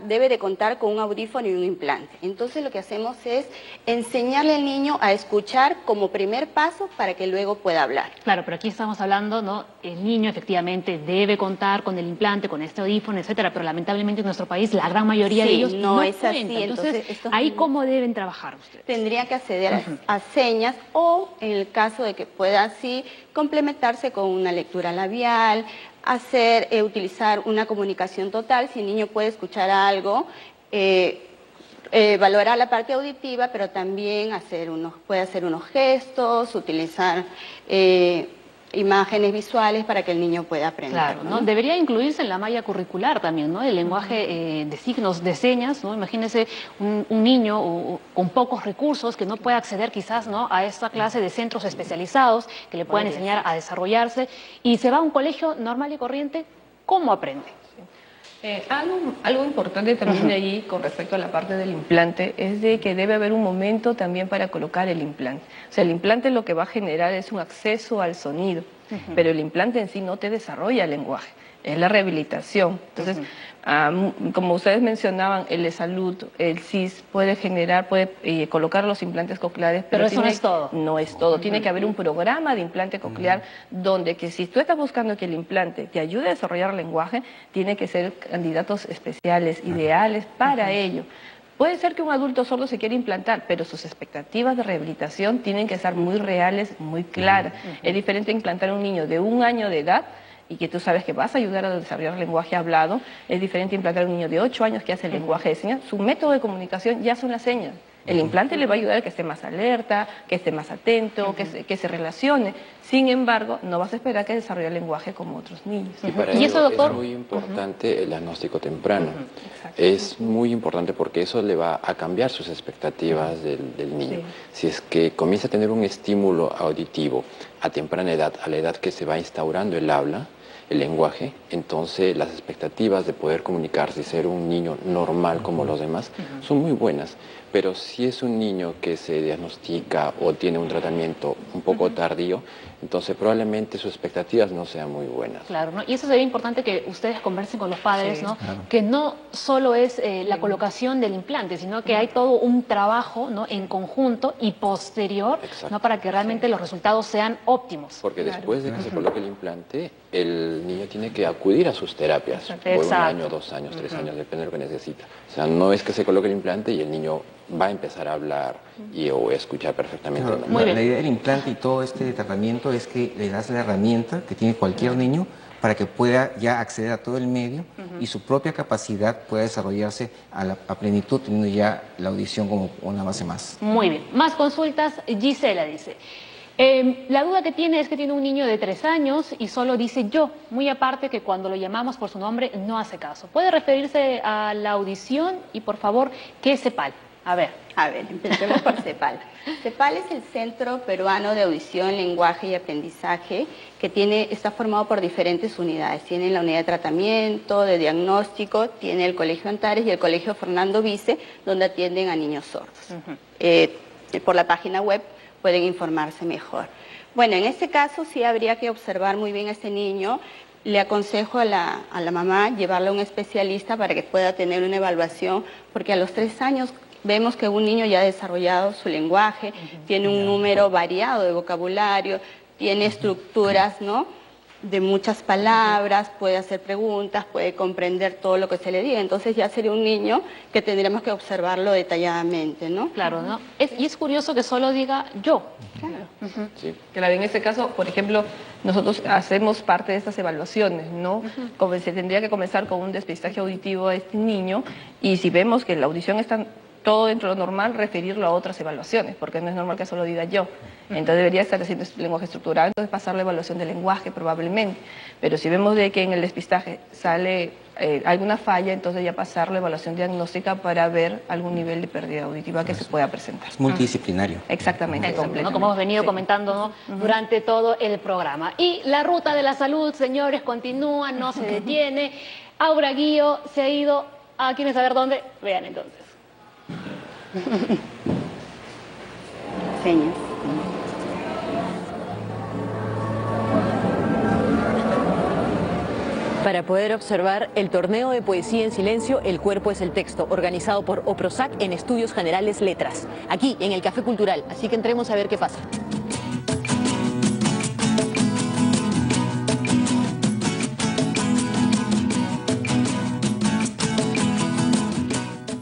debe de contar con un audífono y un implante. Entonces lo que hacemos es enseñarle al niño a escuchar como primer paso para que luego pueda hablar. Claro, pero aquí estamos hablando, ¿no? El niño efectivamente debe contar con el implante, con este audífono, etcétera, pero lamentablemente en nuestro país la gran mayoría de ellos no es así. Entonces, ¿ahí cómo deben trabajar ustedes? Tendría que acceder a señas o, en el caso de que pueda así, complementarse con una lectura labial, utilizar una comunicación total. Si el niño puede escuchar algo, valorar la parte auditiva, pero también puede hacer unos gestos, utilizar imágenes visuales para que el niño pueda aprender. Claro, ¿no? Debería incluirse en la malla curricular también, ¿no? El lenguaje de signos, de señas, ¿no? Imagínese un niño con pocos recursos que no pueda acceder quizás, ¿no?, a esta clase de centros especializados que le puedan enseñar a desarrollarse y se va a un colegio normal y corriente, ¿cómo aprende? Algo importante también allí con respecto a la parte del implante es de que debe haber un momento también para colocar el implante. O sea, el implante lo que va a generar es un acceso al sonido. pero el implante en sí no te desarrolla el lenguaje, es la rehabilitación. Entonces, como ustedes mencionaban, el E-Salud, el CIS puede colocar los implantes cocleares, pero eso no es todo. No es todo, tiene que haber un programa de implante coclear donde que si tú estás buscando que el implante te ayude a desarrollar el lenguaje, tiene que ser candidatos especiales, ideales para ello. Puede ser que un adulto sordo se quiera implantar, pero sus expectativas de rehabilitación tienen que ser muy reales, muy claras. Es diferente implantar a un niño de 1 año de edad y que tú sabes que vas a ayudar a desarrollar el lenguaje hablado. Es diferente implantar a un niño de 8 años que hace el lenguaje de señas. Su método de comunicación ya son las señas. El implante le va a ayudar a que esté más alerta, que esté más atento, que se relacione. Sin embargo, no vas a esperar que desarrolle el lenguaje como otros niños. Y para ello es muy importante el diagnóstico temprano. Es muy importante porque eso le va a cambiar sus expectativas del niño. Si es que comienza a tener un estímulo auditivo a temprana edad, a la edad que se va instaurando el habla, el lenguaje, entonces las expectativas de poder comunicarse y ser un niño normal como los demás son muy buenas. Pero si es un niño que se diagnostica o tiene un tratamiento un poco tardío, entonces probablemente sus expectativas no sean muy buenas. Claro, ¿no? Y eso sería importante que ustedes conversen con los padres, ¿no? Claro. Que no solo es la colocación del implante, sino que hay todo un trabajo, ¿no?, en conjunto y posterior, ¿no?, para que realmente los resultados sean óptimos. Porque después de que se coloque el implante, el niño tiene que acudir a sus terapias por 1 año, 2 años, 3 años, depende de lo que necesita. O sea, no es que se coloque el implante y el niño va a empezar a hablar o escuchar perfectamente. Claro, la idea del implante y todo este tratamiento es que le das la herramienta que tiene cualquier niño para que pueda ya acceder a todo el medio y su propia capacidad pueda desarrollarse a plenitud, teniendo ya la audición como una base más. Muy bien. Más consultas. Gisela dice, la duda que tiene es que tiene un niño de 3 años y solo dice yo, muy aparte que cuando lo llamamos por su nombre no hace caso. ¿Puede referirse a la audición? Y por favor, ¿qué es CEPAL? A ver, empecemos por CEPAL. CEPAL es el Centro Peruano de Audición, Lenguaje y Aprendizaje, que está formado por diferentes unidades. Tiene la unidad de tratamiento, de diagnóstico, tiene el Colegio Antares y el Colegio Fernando Vice, donde atienden a niños sordos. Por la página web pueden informarse mejor. Bueno, en este caso sí habría que observar muy bien a este niño. Le aconsejo a la mamá llevarle a un especialista para que pueda tener una evaluación, porque a los 3 años vemos que un niño ya ha desarrollado su lenguaje, tiene un número variado de vocabulario, tiene estructuras, ¿no?, de muchas palabras, puede hacer preguntas, puede comprender todo lo que se le diga. Entonces ya sería un niño que tendríamos que observarlo detalladamente, ¿no? Claro, ¿no? Y es curioso que solo diga yo. Claro. Claro, en este caso, por ejemplo, nosotros hacemos parte de estas evaluaciones, ¿no? Como se tendría que comenzar con un despistaje auditivo a este niño, y si vemos que la audición está todo dentro de lo normal, referirlo a otras evaluaciones, porque no es normal que solo diga yo. Entonces debería estar haciendo lenguaje estructurado, entonces pasar la evaluación de lenguaje probablemente. Pero si vemos de que en el despistaje sale alguna falla, entonces ya pasar la evaluación diagnóstica para ver algún nivel de pérdida auditiva que se pueda presentar. Es multidisciplinario. Exactamente, completamente. ¿No? Como hemos venido comentando, ¿no?, durante todo el programa. Y la ruta de la salud, señores, continúa, no se detiene. Aura Guío se ha ido a ¿quieren saber dónde? Vean entonces. Señas. Para poder observar el torneo de poesía en silencio, El cuerpo es el texto, organizado por OPROSAC en Estudios Generales Letras, aquí en el Café Cultural. Así que entremos a ver qué pasa.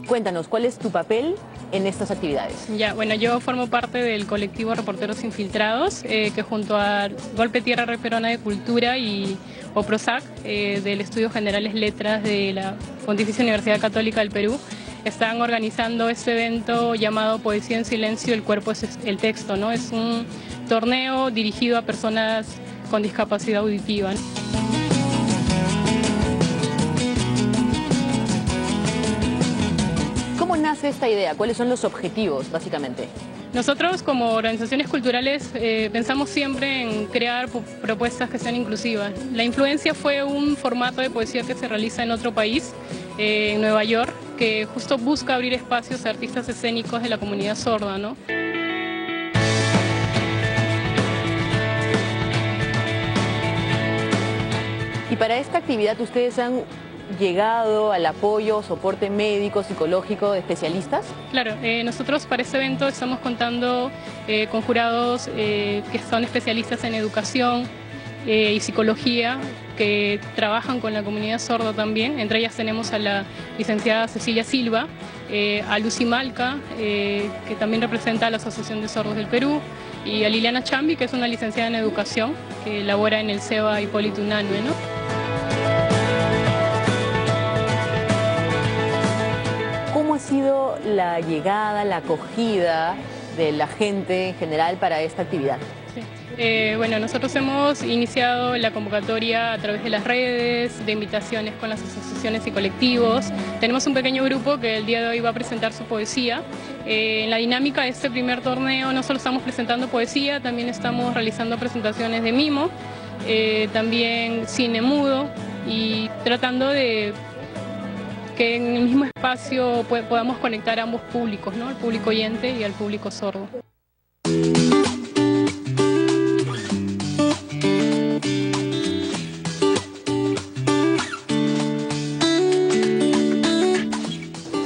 Cuéntanos, ¿cuál es tu papel en estas actividades? Ya, bueno, yo formo parte del colectivo Reporteros Infiltrados, que junto a Golpe Tierra Referona de Cultura y OPROSAC, del Estudio Generales Letras de la Pontificia Universidad Católica del Perú, están organizando este evento llamado Poesía en Silencio, El cuerpo es el texto, ¿no? Es un torneo dirigido a personas con discapacidad auditiva, ¿no? ¿Cómo nace esta idea? ¿Cuáles son los objetivos, básicamente? Nosotros, como organizaciones culturales, pensamos siempre en crear propuestas que sean inclusivas. La influencia fue un formato de poesía que se realiza en otro país, en Nueva York, que justo busca abrir espacios a artistas escénicos de la comunidad sorda, ¿no? Y para esta actividad, ¿ustedes han llegado al apoyo, soporte médico, psicológico de especialistas? Claro, nosotros para este evento estamos contando con jurados que son especialistas en educación y psicología, que trabajan con la comunidad sorda también. Entre ellas tenemos a la licenciada Cecilia Silva, a Lucy Malca, que también representa a la Asociación de Sordos del Perú, y a Liliana Chambi, que es una licenciada en educación, que labora en el CEBA Hipólito Unanue, ¿no? ¿Cómo ha sido la llegada, la acogida de la gente en general para esta actividad? Sí. Bueno, nosotros hemos iniciado la convocatoria a través de las redes, de invitaciones con las asociaciones y colectivos. Tenemos un pequeño grupo que el día de hoy va a presentar su poesía. En la dinámica de este primer torneo no solo estamos presentando poesía, también estamos realizando presentaciones de mimo, también cine mudo, y tratando de que en el mismo espacio podamos conectar a ambos públicos, ¿no? Al público oyente y al público sordo.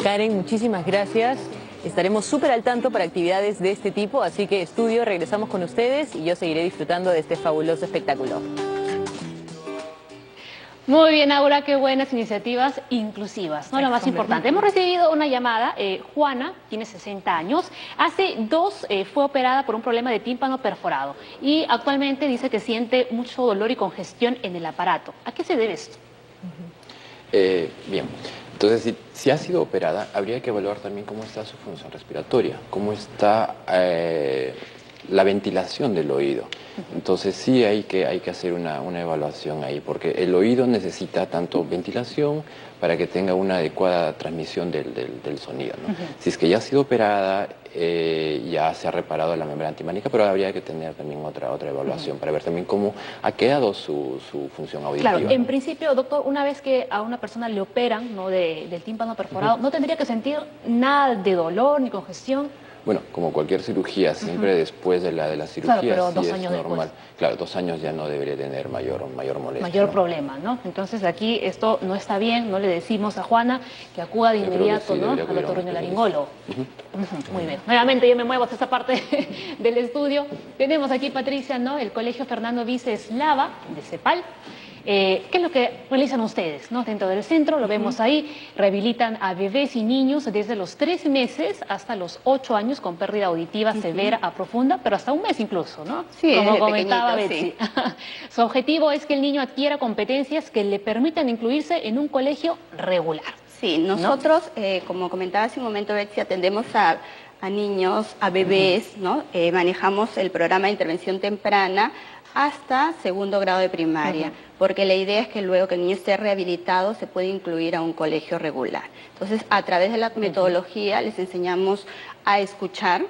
Karen, muchísimas gracias. Estaremos súper al tanto para actividades de este tipo, así que estudio, regresamos con ustedes y yo seguiré disfrutando de este fabuloso espectáculo. Muy bien, Aura, qué buenas iniciativas inclusivas, ¿no? Lo más importante. Hemos recibido una llamada. Juana tiene 60 años. Hace 2 fue operada por un problema de tímpano perforado y actualmente dice que siente mucho dolor y congestión en el aparato. ¿A qué se debe esto? Bien, entonces si ha sido operada, habría que evaluar también cómo está su función respiratoria, cómo está la ventilación del oído. Entonces sí hay que hacer una evaluación ahí, porque el oído necesita tanto ventilación para que tenga una adecuada transmisión del sonido, ¿no? Si es que ya ha sido operada, ya se ha reparado la membrana timpánica, pero habría que tener también otra evaluación para ver también cómo ha quedado su función auditiva. Claro, en principio, doctor, una vez que a una persona le operan, ¿no?, del tímpano perforado, ¿no tendría que sentir nada de dolor ni congestión? Bueno, como cualquier cirugía, siempre después de la cirugía, claro, pero sí 2 años es normal. después. Claro, 2 años ya no debería tener mayor molestia. Mayor ¿no? problema, ¿no? Entonces aquí esto no está bien, no le decimos a Juana que acuda de inmediato, ¿no?, al otorrinolaringólogo. Muy bien. Nuevamente yo me muevo hasta esta parte del estudio. Tenemos aquí, Patricia, ¿no?, el Colegio Fernando Vice Eslava de CEPAL. ¿Qué es lo que realizan ustedes, ¿no?, dentro del centro? Lo vemos ahí, rehabilitan a bebés y niños desde los 3 meses hasta los 8 años con pérdida auditiva severa a profunda, pero hasta 1 mes incluso, ¿no? Sí, como comentaba Betsy. Sí. Su objetivo es que el niño adquiera competencias que le permitan incluirse en un colegio regular. Sí, nosotros, como comentaba hace un momento Betsy, atendemos a niños, a bebés, ¿no? Manejamos el programa de intervención temprana hasta 2º grado de primaria, porque la idea es que luego que el niño esté rehabilitado se puede incluir a un colegio regular. Entonces, a través de la metodología les enseñamos a escuchar,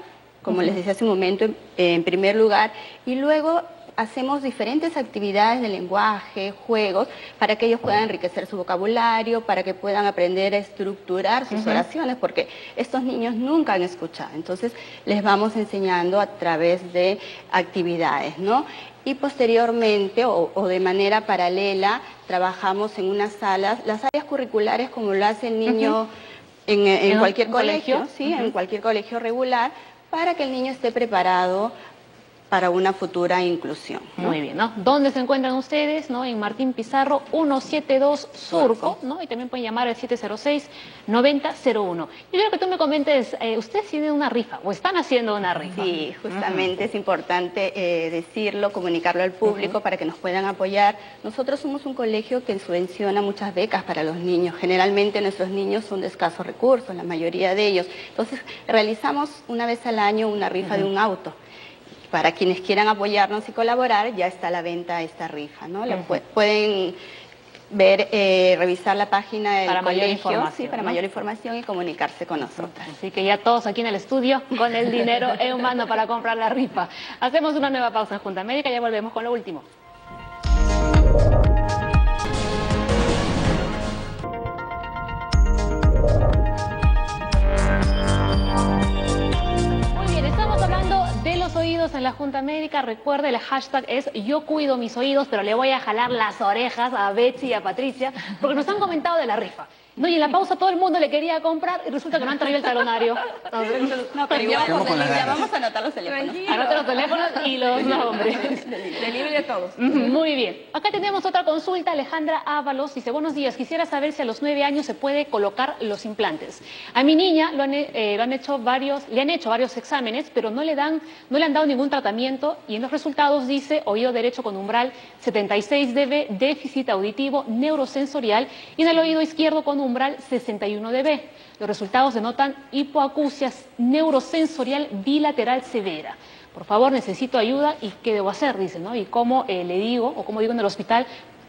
como les decía hace un momento, en primer lugar, y luego hacemos diferentes actividades de lenguaje, juegos, para que ellos puedan enriquecer su vocabulario, para que puedan aprender a estructurar sus oraciones, porque estos niños nunca han escuchado. Entonces, les vamos enseñando a través de actividades, ¿no? Y posteriormente, o de manera paralela, trabajamos en unas salas, las áreas curriculares como lo hace el niño en cualquier colegio, ¿sí? En cualquier colegio regular, para que el niño esté preparado para una futura inclusión, ¿no? Muy bien, ¿no? ¿Dónde se encuentran ustedes? ¿No? En Martín Pizarro 172 Surco, ¿no? Y también pueden llamar al 706-9001. Yo quiero que tú me comentes, ¿ustedes tienen una rifa o están haciendo una rifa? Sí, justamente es importante decirlo, comunicarlo al público para que nos puedan apoyar. Nosotros somos un colegio que subvenciona muchas becas para los niños. Generalmente nuestros niños son de escasos recursos, la mayoría de ellos. Entonces, realizamos una vez al año una rifa de un auto. Para quienes quieran apoyarnos y colaborar, ya está a la venta esta rifa, ¿no? Pueden ver, revisar la página del colegio, para mayor información y comunicarse con nosotros. Así que ya todos aquí en el estudio con el dinero en mano para comprar la rifa. Hacemos una nueva pausa en Junta Médica y ya volvemos con lo último. oídos en la Junta Médica. Recuerde, el hashtag es yo cuido mis oídos, pero le voy a jalar las orejas a Betsy y a Patricia, porque nos han comentado de la rifa. No, y en la pausa todo el mundo le quería comprar y resulta que no han traído el talonario. No, pero igual ya vamos a anotar los teléfonos. Anoten los teléfonos y los nombres. Delivery de todos. Muy bien. Acá tenemos otra consulta. Alejandra Ábalos dice, buenos días, quisiera saber si a los 9 años se puede colocar los implantes. A mi niña le han hecho varios exámenes, pero no le han dado ningún tratamiento y en los resultados dice oído derecho con umbral 76 dB, déficit auditivo neurosensorial, y en el oído izquierdo con umbral 61 dB. Los resultados denotan hipoacusia neurosensorial bilateral severa. Por favor, necesito ayuda y ¿qué debo hacer? Dice, ¿no? Y como le digo, o como digo en el hospital,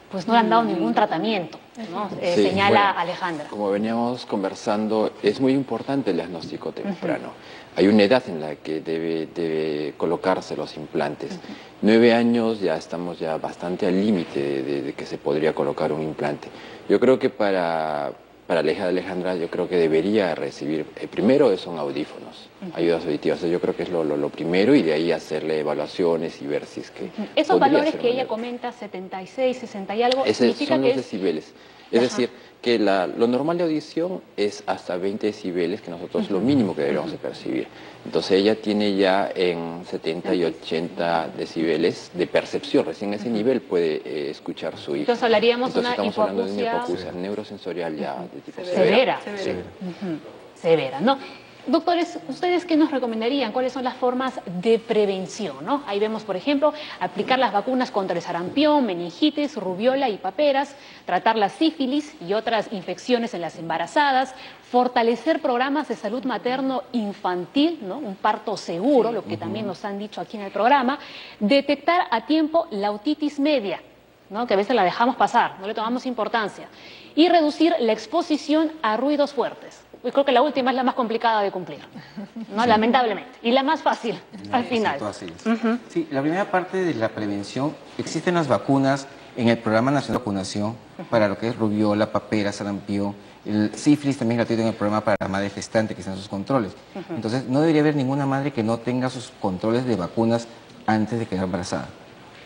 pues no le han dado ningún tratamiento, ¿no? Sí, señala bueno, Alejandra. Como veníamos conversando, es muy importante el diagnóstico temprano. Hay una edad en la que debe colocarse los implantes. 9 años ya estamos ya bastante al límite de que se podría colocar un implante. Yo creo que para la hija de Alejandra, yo creo que debería recibir, primero son audífonos, ayudas auditivas. Yo creo que es lo primero, y de ahí hacerle evaluaciones y ver si es que Esos valores que ella mayor. comenta, 76, 60 y algo, Esos significa son que los decibeles. Es decir, que lo normal de audición es hasta 20 decibeles, que nosotros lo mínimo que deberíamos de percibir. Entonces ella tiene ya en 70 y 80 decibeles de percepción, recién ese nivel puede escuchar su hija. Entonces hablaríamos Entonces estamos hablando de una hipoacusia hipoacusia neurosensorial ya de tipo severa. Sí. Severa, ¿no? Doctores, ¿ustedes qué nos recomendarían? ¿Cuáles son las formas de prevención, ¿no? Ahí vemos, por ejemplo, aplicar las vacunas contra el sarampión, meningitis, rubiola y paperas, tratar la sífilis y otras infecciones en las embarazadas, fortalecer programas de salud materno-infantil, ¿no? Un parto seguro, lo que también nos han dicho aquí en el programa, detectar a tiempo la otitis media, ¿no? Que a veces la dejamos pasar, no le tomamos importancia, y reducir la exposición a ruidos fuertes. Yo creo que la última es la más complicada de cumplir, ¿no? Sí. Lamentablemente, y la más fácil al final. Así es. Sí, la primera parte de la prevención, existen las vacunas en el Programa Nacional de Vacunación para lo que es rubiola, papera, sarampión. El sífilis también es gratuito en el programa para la madre gestante, que están sus controles. Entonces, no debería haber ninguna madre que no tenga sus controles de vacunas antes de quedar embarazada.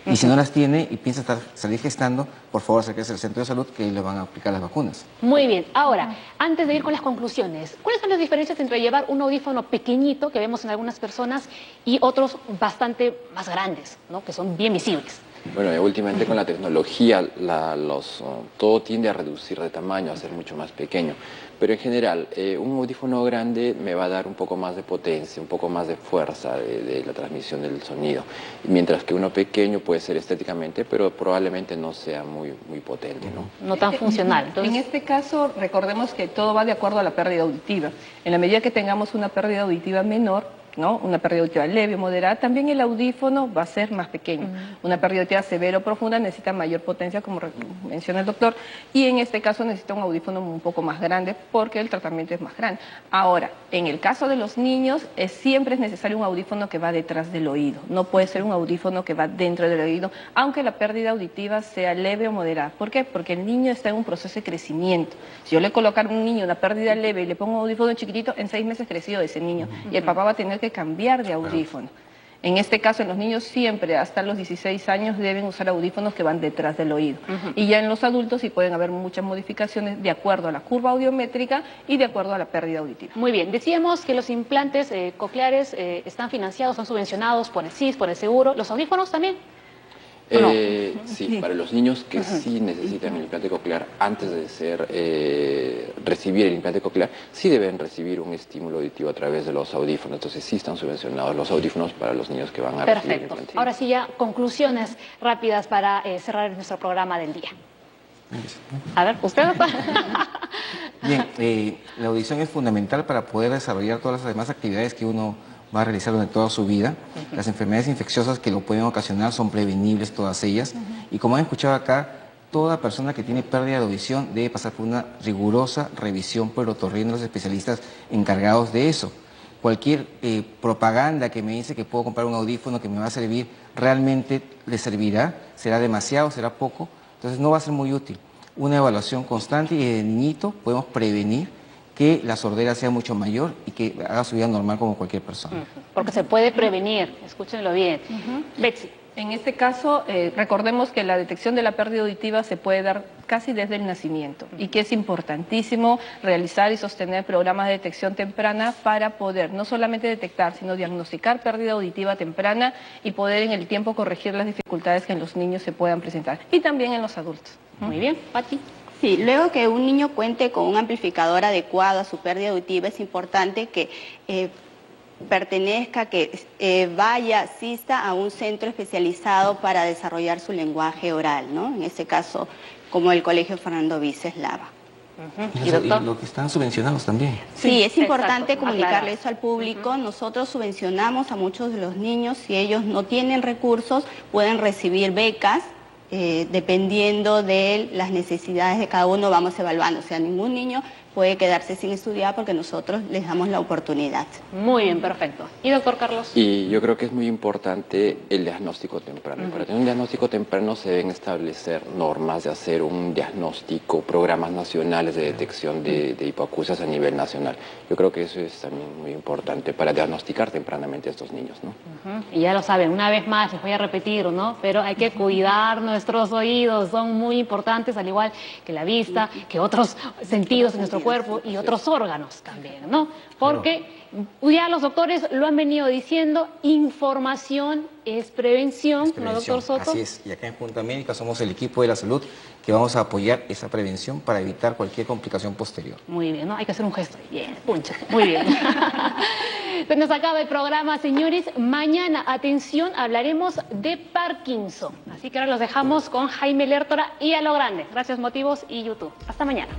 Y si no las tiene y piensa salir gestando, por favor acérquese al centro de salud que le van a aplicar las vacunas. Muy bien. Ahora, antes de ir con las conclusiones, ¿cuáles son las diferencias entre llevar un audífono pequeñito, que vemos en algunas personas, y otros bastante más grandes, ¿no? Que son bien visibles? Bueno, últimamente con la tecnología todo tiende a reducir de tamaño, a ser mucho más pequeño. Pero en general, un audífono grande me va a dar un poco más de potencia, un poco más de fuerza de la transmisión del sonido. Mientras que uno pequeño puede ser estéticamente, pero probablemente no sea muy potente, ¿no? No tan funcional. Entonces... En este caso, recordemos que todo va de acuerdo a la pérdida auditiva. En la medida que tengamos una pérdida auditiva menor, ¿no? Una pérdida auditiva leve o moderada, también el audífono va a ser más pequeño. Una pérdida auditiva severa o profunda necesita mayor potencia, como menciona el doctor, y en este caso necesita un audífono un poco más grande porque el tratamiento es más grande. Ahora, en el caso de los niños, siempre es necesario un audífono que va detrás del oído. No puede ser un audífono que va dentro del oído, aunque la pérdida auditiva sea leve o moderada. ¿Por qué? Porque el niño está en un proceso de crecimiento. Si yo le coloco a un niño una pérdida leve y le pongo un audífono chiquitito, en 6 meses creció ese niño y el papá va a tener que cambiar de audífono. En este caso, en los niños siempre, hasta los 16 años, deben usar audífonos que van detrás del oído. Y ya en los adultos sí pueden haber muchas modificaciones de acuerdo a la curva audiométrica y de acuerdo a la pérdida auditiva. Muy bien, decíamos que los implantes cocleares están financiados, están subvencionados por el CIS, por el seguro. ¿Los audífonos también? Sí, para los niños que sí necesitan el implante coclear, antes de recibir el implante coclear, sí deben recibir un estímulo auditivo a través de los audífonos. Entonces sí están subvencionados los audífonos para los niños que van a recibir el implante. Ahora sí, ya conclusiones rápidas para cerrar nuestro programa del día. A ver, ¿usted? Bien, la audición es fundamental para poder desarrollar todas las demás actividades que uno va a realizar durante toda su vida. Las enfermedades infecciosas que lo pueden ocasionar son prevenibles, todas ellas. Y como han escuchado acá, toda persona que tiene pérdida de audición debe pasar por una rigurosa revisión por el otorrino, los especialistas encargados de eso. Cualquier propaganda que me dice que puedo comprar un audífono que me va a servir, ¿realmente le servirá? ¿Será demasiado? ¿Será poco? Entonces no va a ser muy útil. Una evaluación constante y de niñito podemos prevenir que la sordera sea mucho mayor y que haga su vida normal como cualquier persona. porque se puede prevenir, escúchenlo bien. Betsy. En este caso, recordemos que la detección de la pérdida auditiva se puede dar casi desde el nacimiento y que es importantísimo realizar y sostener programas de detección temprana para poder no solamente detectar, sino diagnosticar pérdida auditiva temprana y poder en el tiempo corregir las dificultades que en los niños se puedan presentar y también en los adultos. Muy bien, Pati. Sí, luego que un niño cuente con un amplificador adecuado a su pérdida auditiva, es importante que pertenezca, que vaya, asista a un centro especializado para desarrollar su lenguaje oral, ¿no? En este caso, como el Colegio Fernando Vices Lava. ¿Y lo que están subvencionados también? Sí, es importante comunicarle eso al público. Nosotros subvencionamos a muchos de los niños. Si ellos no tienen recursos, pueden recibir becas. Dependiendo de las necesidades de cada uno, vamos evaluando. O sea, ningún niño puede quedarse sin estudiar porque nosotros les damos la oportunidad. Muy bien, perfecto. ¿Y doctor Carlos? Y yo creo que es muy importante el diagnóstico temprano. Para tener un diagnóstico temprano se deben establecer normas de hacer un diagnóstico, programas nacionales de detección de hipoacusias a nivel nacional. Yo creo que eso es también muy importante para diagnosticar tempranamente a estos niños, ¿no? Y ya lo saben, una vez más les voy a repetir, ¿no? Pero hay que cuidar nuestros oídos, son muy importantes, al igual que la vista, que otros sentidos en nuestro cuerpo y otros órganos también, ¿no? Porque ya los doctores lo han venido diciendo, información es prevención, ¿no, doctor Soto? Así es, y acá en Junta Médica somos el equipo de la salud que vamos a apoyar esa prevención para evitar cualquier complicación posterior. Muy bien, ¿no? Hay que hacer un gesto. Bien, puncha. Muy bien. Se nos acaba el programa, señores. Mañana, atención, hablaremos de Parkinson. Así que ahora los dejamos con Jaime Lertora y A lo Grande. Gracias, Motivos y YouTube. Hasta mañana.